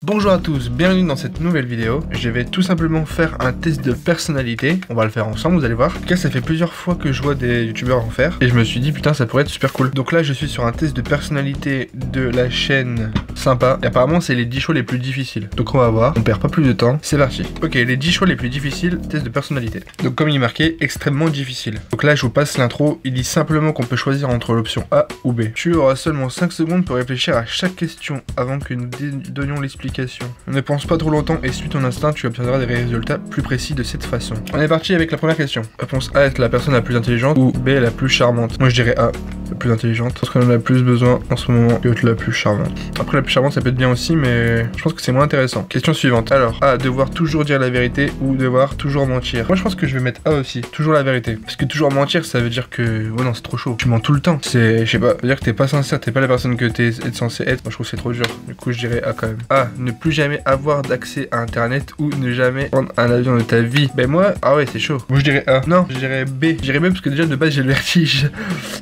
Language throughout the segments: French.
Bonjour à tous, bienvenue dans cette nouvelle vidéo. Je vais tout simplement faire un test de personnalité. On va le faire ensemble, vous allez voir. En tout cas, ça fait plusieurs fois que je vois des youtubeurs en faire. Et je me suis dit, putain, ça pourrait être super cool. Donc là, je suis sur un test de personnalité de la chaîne Sympa. Et apparemment, c'est les 10 choix les plus difficiles. Donc on va voir, on perd pas plus de temps. C'est parti. Ok, les 10 choix les plus difficiles, test de personnalité. Donc comme il est marqué, extrêmement difficile. Donc là, je vous passe l'intro. Il dit simplement qu'on peut choisir entre l'option A ou B. Tu auras seulement 5 secondes pour réfléchir à chaque question avant que nous donnions l'explication. Ne pense pas trop longtemps et suis ton instinct, tu obtiendras des résultats plus précis de cette façon. On est parti avec la première question. Réponse A, être la personne la plus intelligente ou B, la plus charmante. Moi je dirais A, la plus intelligente, parce qu'on en a plus besoin en ce moment que la plus charmante. Après la plus charmante ça peut être bien aussi, mais je pense que c'est moins intéressant. Question suivante. Alors, A, devoir toujours dire la vérité ou devoir toujours mentir. Moi je pense que je vais mettre A aussi, toujours la vérité. Parce que toujours mentir ça veut dire que, oh non c'est trop chaud, tu mens tout le temps. C'est, je sais pas, ça veut dire que t'es pas sincère, t'es pas la personne que t'es censé être. Moi je trouve que c'est trop dur. Du coup je dirais A quand même. A, ne plus jamais avoir d'accès à internet ou ne jamais prendre un avion de ta vie. Ben moi, ah ouais c'est chaud. Moi je dirais A. Non, je dirais B. Je dirais B parce que déjà de base j'ai le vertige.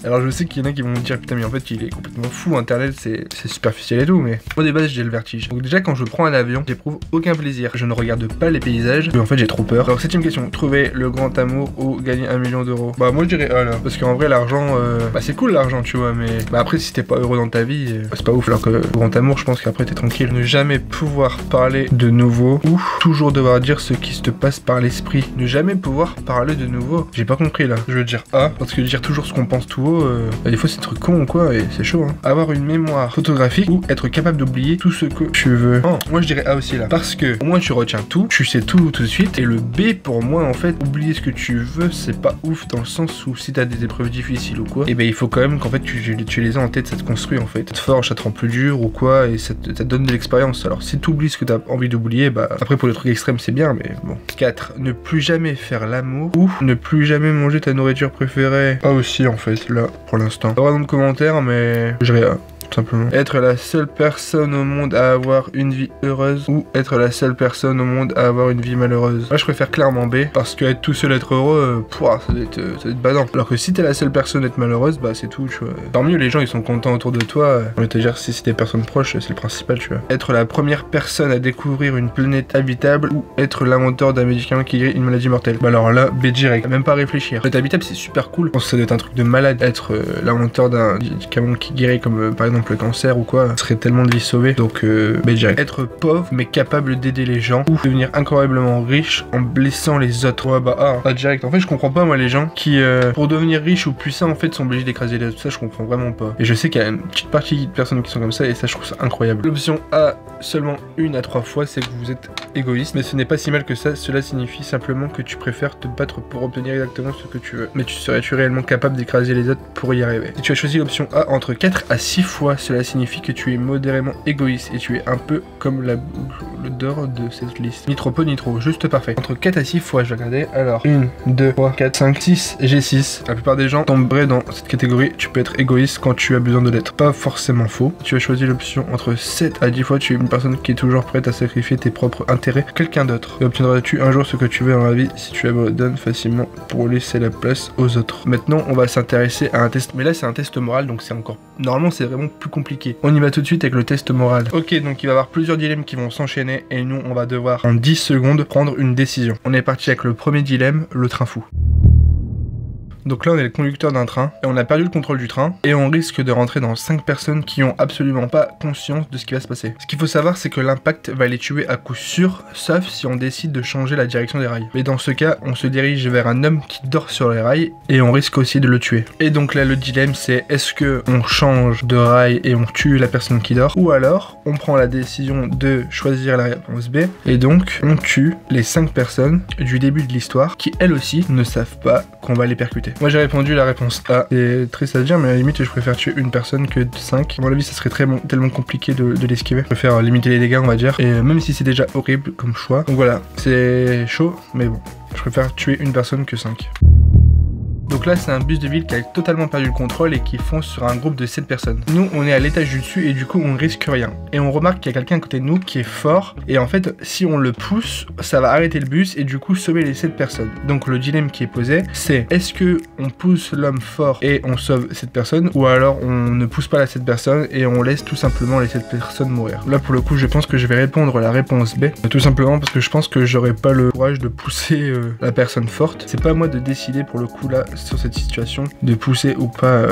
Alors je sais qu'il y en a qui vont me dire putain mais en fait il est complètement fou, internet c'est superficiel et tout, mais moi de base j'ai le vertige. Donc déjà quand je prends un avion, j'éprouve aucun plaisir. Je ne regarde pas les paysages, mais en fait j'ai trop peur. Alors septième question, trouver le grand amour ou gagner 1 million d'euros. Bah moi je dirais A là, parce qu'en vrai l'argent, bah c'est cool l'argent tu vois, mais bah après si t'es pas heureux dans ta vie, c'est pas ouf. Alors que le grand amour je pense qu'après t'es tranquille. Ne jamais pouvoir parler de nouveau ou toujours devoir dire ce qui se te passe par l'esprit. Ne jamais pouvoir parler de nouveau. J'ai pas compris là. Je veux dire A, parce que dire toujours ce qu'on pense tout haut, des fois c'est un truc con ou quoi et c'est chaud hein. Avoir une mémoire photographique ou être capable d'oublier tout ce que tu veux. Oh, moi je dirais A aussi là, parce que au moins tu retiens tout, tu sais tout de suite. Et le B pour moi en fait, oublier ce que tu veux c'est pas ouf dans le sens où si t'as des épreuves difficiles ou quoi, et ben il faut quand même qu'en fait tu les as en tête, ça te construit en fait. Ça te forge, ça te rend plus dur ou quoi et ça te donne de l'expérience. Alors si tu oublies ce que t'as envie d'oublier, bah après pour les trucs extrêmes c'est bien mais bon. 4. Ne plus jamais faire l'amour ou ne plus jamais manger ta nourriture préférée. A aussi en fait là pour l'instant. Pas vraiment de commentaires mais je dirais A. Simplement. Être la seule personne au monde à avoir une vie heureuse ou être la seule personne au monde à avoir une vie malheureuse. Moi je préfère clairement B parce que être tout seul être heureux, ça doit être badant. Alors que si t'es la seule personne à être malheureuse, bah c'est tout tu vois. Tant mieux les gens ils sont contents autour de toi. On va te dire si c'est des personnes proches c'est le principal tu vois. Être la première personne à découvrir une planète habitable ou être l'inventeur d'un médicament qui guérit une maladie mortelle. Bah alors là B direct, même pas réfléchir. Être habitable c'est super cool. Je pense que ça doit être un truc de malade. Être l'inventeur d'un médicament qui guérit comme par exemple le cancer ou quoi, ce serait tellement de vie sauvée. Donc direct. Être pauvre mais capable d'aider les gens ou devenir incroyablement riche en blessant les autres. Ouais bah direct. En fait je comprends pas moi les gens qui pour devenir riche ou puissant en fait sont obligés d'écraser les autres. Ça je comprends vraiment pas. Et je sais qu'il y a une petite partie de personnes qui sont comme ça et ça je trouve ça incroyable. L'option A seulement 1 à 3 fois c'est que vous êtes égoïste, mais ce n'est pas si mal que ça. Cela signifie simplement que tu préfères te battre pour obtenir exactement ce que tu veux, mais serais-tu réellement capable d'écraser les autres pour y arriver? Si tu as choisi l'option A entre 4 à 6 fois, cela signifie que tu es modérément égoïste et tu es un peu comme l'odeur de cette liste. Ni trop peu ni trop, juste parfait. Entre 4 à 6 fois, je vais regarder. Alors 1, 2, 3, 4, 5, 6, j'ai 6. La plupart des gens tomberaient dans cette catégorie. Tu peux être égoïste quand tu as besoin de l'être. Pas forcément faux. Si tu as choisi l'option entre 7 à 10 fois, tu es une personne qui est toujours prête à sacrifier tes propres intérêts pour quelqu'un d'autre. Et obtiendras-tu un jour ce que tu veux dans la vie si tu abandonnes facilement pour laisser la place aux autres? Maintenant, on va s'intéresser à un test. Mais là, c'est un test moral, donc c'est encore... Normalement, c'est vraiment plus compliqué. On y va tout de suite avec le test moral. Ok, donc il va y avoir plusieurs dilemmes qui vont s'enchaîner et nous, on va devoir en 10 secondes prendre une décision. On est parti avec le premier dilemme, le train fou. Donc là on est le conducteur d'un train et on a perdu le contrôle du train et on risque de rentrer dans 5 personnes qui ont absolument pas conscience de ce qui va se passer. Ce qu'il faut savoir c'est que l'impact va les tuer à coup sûr, sauf si on décide de changer la direction des rails. Mais dans ce cas on se dirige vers un homme qui dort sur les rails et on risque aussi de le tuer. Et donc là le dilemme c'est est-ce que on change de rail et on tue la personne qui dort, ou alors on prend la décision de choisir la réponse B et donc on tue les 5 personnes du début de l'histoire qui elles aussi ne savent pas qu'on va les percuter. Moi j'ai répondu la réponse A. C'est triste à dire mais à la limite je préfère tuer une personne que 5. À mon avis ça serait tellement compliqué de l'esquiver. Je préfère limiter les dégâts on va dire. Et même si c'est déjà horrible comme choix. Donc voilà, c'est chaud mais bon. Je préfère tuer une personne que 5. Donc là c'est un bus de ville qui a totalement perdu le contrôle et qui fonce sur un groupe de 7 personnes. Nous on est à l'étage du dessus et du coup on risque rien. Et on remarque qu'il y a quelqu'un à côté de nous qui est fort et en fait si on le pousse ça va arrêter le bus et du coup sauver les 7 personnes. Donc le dilemme qui est posé c'est est-ce que on pousse l'homme fort et on sauve cette personne ou alors on ne pousse pas la 7 personnes et on laisse tout simplement les 7 personnes mourir. Là pour le coup je pense que je vais répondre la réponse B, tout simplement parce que je pense que j'aurais pas le courage de pousser la personne forte. C'est pas à moi de décider pour le coup là sur cette situation de pousser ou pas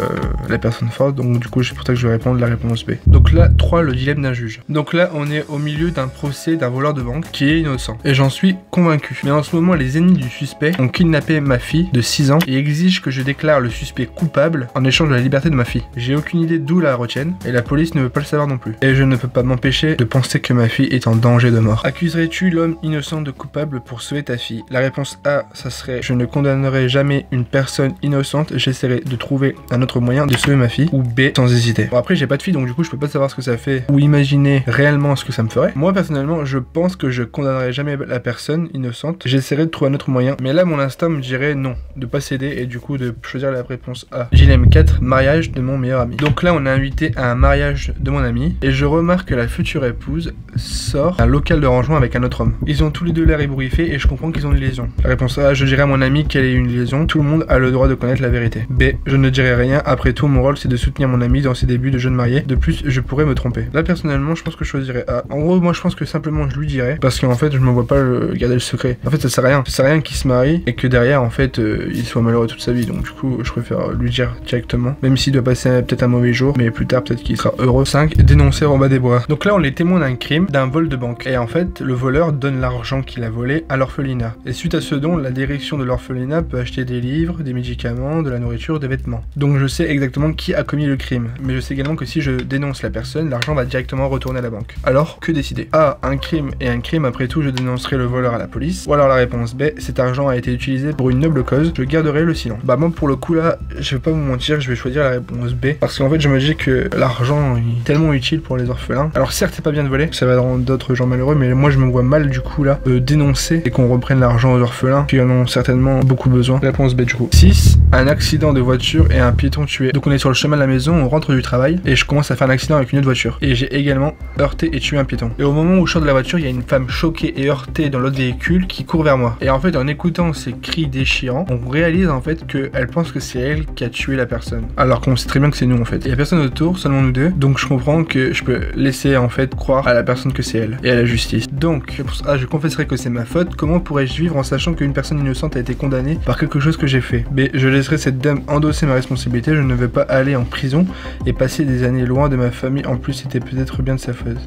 la personne forte, donc du coup c'est pour ça que je vais répondre la réponse B. Donc là 3, le dilemme d'un juge. Donc là on est au milieu d'un procès d'un voleur de banque qui est innocent et j'en suis convaincu. Mais en ce moment les ennemis du suspect ont kidnappé ma fille de 6 ans et exigent que je déclare le suspect coupable en échange de la liberté de ma fille. J'ai aucune idée d'où la retiennent et la police ne veut pas le savoir non plus. Et je ne peux pas m'empêcher de penser que ma fille est en danger de mort. Accuserais-tu l'homme innocent de coupable pour sauver ta fille? La réponse A, ça serait je ne condamnerai jamais une personne innocente, j'essaierai de trouver un autre moyen de sauver ma fille. Ou B, sans hésiter. Bon après j'ai pas de fille donc du coup je peux pas savoir ce que ça fait ou imaginer réellement ce que ça me ferait. Moi personnellement je pense que je condamnerai jamais la personne innocente, j'essaierai de trouver un autre moyen. Mais là mon instinct me dirait non, de pas céder et du coup de choisir la réponse A. Dilemme 4, mariage de mon meilleur ami. Donc là on est invité à un mariage de mon ami et je remarque que la future épouse sort d'un local de rangement avec un autre homme. Ils ont tous les deux l'air ébouriffés et je comprends qu'ils ont une liaison. La réponse A, je dirais à mon ami qu'elle est une liaison, tout le monde a le droit de connaître la vérité. B, je ne dirai rien, après tout mon rôle c'est de soutenir mon ami dans ses débuts de jeune marié, de plus je pourrais me tromper. Là personnellement je pense que je choisirais A. En gros moi je pense que simplement je lui dirais parce qu'en fait je me vois pas garder le secret. En fait ça sert à rien qu'il se marie et que derrière en fait il soit malheureux toute sa vie, donc du coup je préfère lui dire directement, même s'il doit passer peut-être un mauvais jour, mais plus tard peut-être qu'il sera heureux. 5, dénoncer Robin des Bois. Donc là on est témoin d'un crime, d'un vol de banque et en fait le voleur donne l'argent qu'il a volé à l'orphelinat et suite à ce don la direction de l'orphelinat peut acheter des livres, des médicaments, de la nourriture, des vêtements. Donc je sais exactement qui a commis le crime, mais je sais également que si je dénonce la personne, l'argent va directement retourner à la banque. Alors que décider? A, un crime et un crime, après tout je dénoncerai le voleur à la police, ou alors la réponse B, cet argent a été utilisé pour une noble cause, je garderai le silence. Bah moi pour le coup là je vais pas vous mentir, je vais choisir la réponse B parce qu'en fait je me dis que l'argent est tellement utile pour les orphelins. Alors certes c'est pas bien de voler, ça va rendre d'autres gens malheureux, mais moi je me vois mal du coup là dénoncer et qu'on reprenne l'argent aux orphelins qui en ont certainement beaucoup besoin. Réponse B du coup. 6, un accident de voiture et un piéton tué. Donc on est sur le chemin de la maison, on rentre du travail et je commence à faire un accident avec une autre voiture et j'ai également heurté et tué un piéton. Et au moment où je sors de la voiture, il y a une femme choquée et heurtée dans l'autre véhicule qui court vers moi. Et en fait en écoutant ces cris déchirants, on réalise en fait qu'elle pense que c'est elle qui a tué la personne, alors qu'on sait très bien que c'est nous en fait. Il y a personne autour, seulement nous deux, donc je comprends que je peux laisser en fait croire à la personne que c'est elle et à la justice. Donc je confesserai que c'est ma faute. Comment pourrais-je vivre en sachant qu'une personne innocente a été condamnée par quelque chose que j'ai fait? B, je laisserai cette dame endosser ma responsabilité, je ne vais pas aller en prison et passer des années loin de ma famille, en plus c'était peut-être bien de sa faute.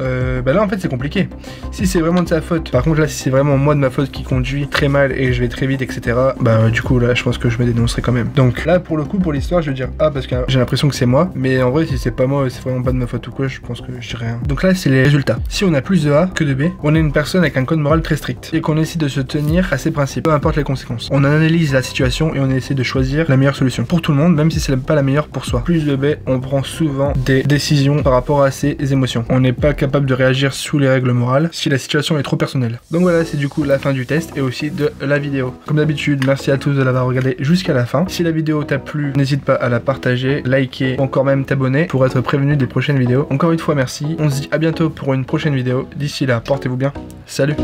Bah là en fait c'est compliqué. Si c'est vraiment de sa faute, par contre là si c'est vraiment moi de ma faute qui conduit très mal et je vais très vite etc, bah du coup là je pense que je me dénoncerai quand même. Donc là pour le coup pour l'histoire je vais dire A parce que j'ai l'impression que c'est moi, mais en vrai si c'est pas moi, c'est vraiment pas de ma faute ou quoi, je pense que je dirais rien. Donc là c'est les résultats. Si on a plus de A que de B, on est une personne avec un code moral très strict et qu'on essaie de se tenir à ses principes, peu importe les conséquences. On analyse la situation et on essaie de choisir la meilleure solution pour tout le monde, même si c'est pas la meilleure pour soi. Plus de B, on prend souvent des décisions par rapport à ses émotions. On n'est pas capable de réagir sous les règles morales si la situation est trop personnelle. Donc voilà, c'est du coup la fin du test et aussi de la vidéo. Comme d'habitude, merci à tous de l'avoir regardé jusqu'à la fin. Si la vidéo t'a plu, n'hésite pas à la partager, liker ou encore même t'abonner pour être prévenu des prochaines vidéos. Encore une fois merci, on se dit à bientôt pour une prochaine vidéo. D'ici là, portez-vous bien, salut.